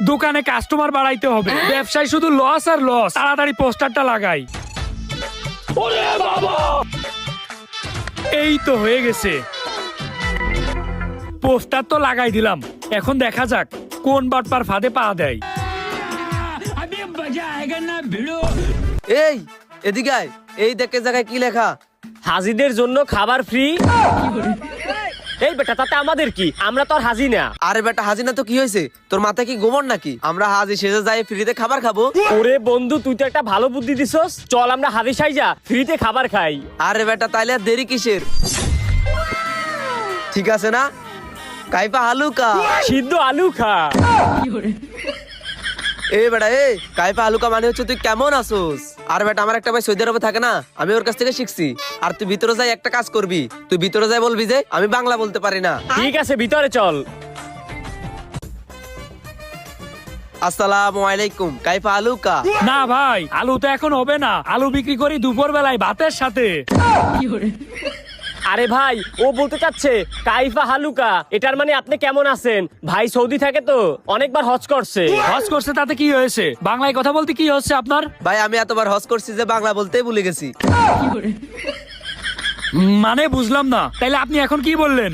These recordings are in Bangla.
দোকানে কাস্টমার বাড়াইতে হবে, ব্যবসায় শুধু লস আর লস। তাড়াতাড়ি পোস্টারটা লাগাই। ওরে বাবা, এই তো হয়ে গেছে। পোস্টার তো লাগাই দিলাম, এখন দেখা যাক কোন বাটপার ফাঁদে পা দেয়। এই এদিকে আয়, এই দেখে জায়গায় কি লেখা? হাজিদের জন্য খাবার ফ্রি। এই বেটা, তাতে আমাদের কি? আমরা তো আর হাজি না। আরে বেটা, হাজি না তো কি হয়েছে? তোর মাথায় কি গোমর নাকি? আমরা হাজি সেজে যাই ফ্রিতে খাবার খাবো? ওরে বন্ধু, তুই তো একটা ভালো বুদ্ধি দিছস। চল আমরা হাজি সাইজা ফ্রিতে খাবার খাই। আরে বেটা, তাইলে আর দেরি কিসের? ঠিক আছে না? কাইপা আলু কা সিদ্ধ আলু খা। এ বেটা, এ কাইপা আলুকা মানে হচ্ছে তুই কেমন আছোস? আর বেটা, আমার একটা ভাই সৌদি আরবে থাকে না, আমি ওর কাছ থেকে শিখছি। আর তুই ভিতরে যাই একটা কাজ করবি, তুই ভিতরে যাই বলবি যে আমি বাংলা বলতে পারি না। ঠিক আছে, ভিতরে চল। আসসালামু আলাইকুম, কাইপা আলুকা? না ভাই, আলু তো এখন হবে না। আলু বিক্রি করি দুপুর বেলায় ভাতের সাথে। আরে ভাই, ও বলতে চাচ্ছে কাইফা হালুকা। এটার মানে আপনি কেমন আছেন? ভাই সৌদি থাকে তো, অনেকবার হজ করছে। হজ করছে তাতে কি হয়েছে? বাংলায় কথা বলতে কি হচ্ছে আপনার? ভাই, আমি এতবার হজ করছি যে বাংলা বলতেই ভুলে গেছি। মানে বুঝলাম না, তাইলে আপনি এখন কি বললেন?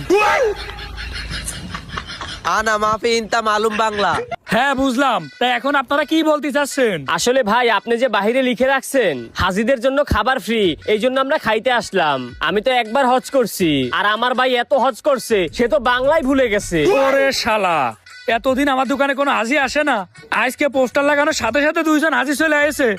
আনা মাফি ইনতা মালুম বাংলা। হ্যাঁ বুঝলাম, তাই এখন আপনারা কি বলতে চাচ্ছেন? আসলে ভাই, আপনি যে বাহিরে লিখে রাখছেন হাজিদের জন্য খাবার ফ্রি, এই জন্য আমরা খাইতে আসলাম। আমি তো একবার হজ করছি, আর আমার ভাই এত হজ করছে সে তো বাংলায় ভুলে গেছে। ওরে শালা, এতদিন আমার দোকানে কোনো হাজি আসে না, আজকে পোস্টার লাগানোর সাথে সাথে দুইজন হাজি চলে এসেছে।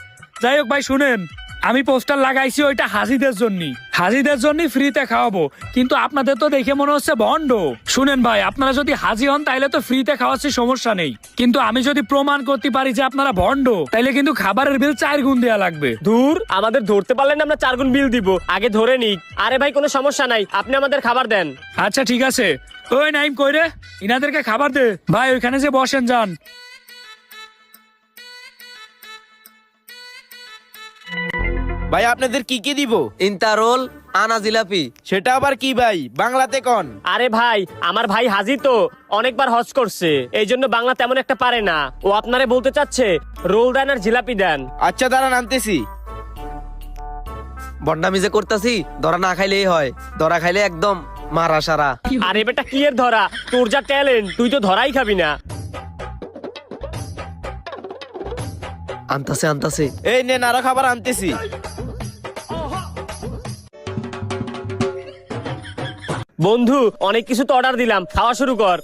যাই হোক ভাই, শুনেন, আমি পোস্টার লাগাইছি ওইটা হাজিদের জন্য। হাজিদের জন্য ফ্রিতে খাওয়াবো, কিন্তু আপনাদের তো দেখে মনে হচ্ছে ভন্ড। শুনেন ভাই, আপনারা যদি হাজি হন তাইলে তো ফ্রিতে খাওয়াচ্ছি, সমস্যা নেই। কিন্তু আমি যদি প্রমাণ করতে পারি যে আপনারা ভন্ড, তাইলে কিন্তু খাবারের বিল 4 গুণ দেওয়া লাগবে। দূর, আমাদের ধরতে পারলেন আমরা 4 গুণ বিল দিব, আগে ধরে নিক। আরে ভাই, কোনো সমস্যা নাই, আপনি আমাদের খাবার দেন। আচ্ছা ঠিক আছে। ওই নাইম কই রে, ইনাদেরকে খাবার দে। ভাই ওইখানে যে বসেন, যান। ভাই আপনাদের কি কি দিব? ইনতা রোল, আনা জিলাপি। সেটা আবার কি ভাই? বাংলাতে কোন? আরে ভাই, আমার ভাই হাজি তো অনেকবার হজ করছে, এই জন্য বাংলা তেমন একটা পারে না। ও আপনারে বলতে চাচ্ছে রোল দেন আর জিলাপি দেন। আচ্ছা দাঁড়ান, আনতেছি। বন্ডামি যে করতাছি, ধরা না খাইলেই হয়। ধরা খাইলে একদম মারা সারা। আরে বেটা, কি এর ধরা? তোর যা ট্যালেন্ট, তুই তো ধরাই খাবি না। আনতাছে আনতাছে। এই নেন, আরো খাবার আনতেছি। বন্ধু, অনেক কিছু তো অর্ডার দিলাম, খাওয়া শুরু কর।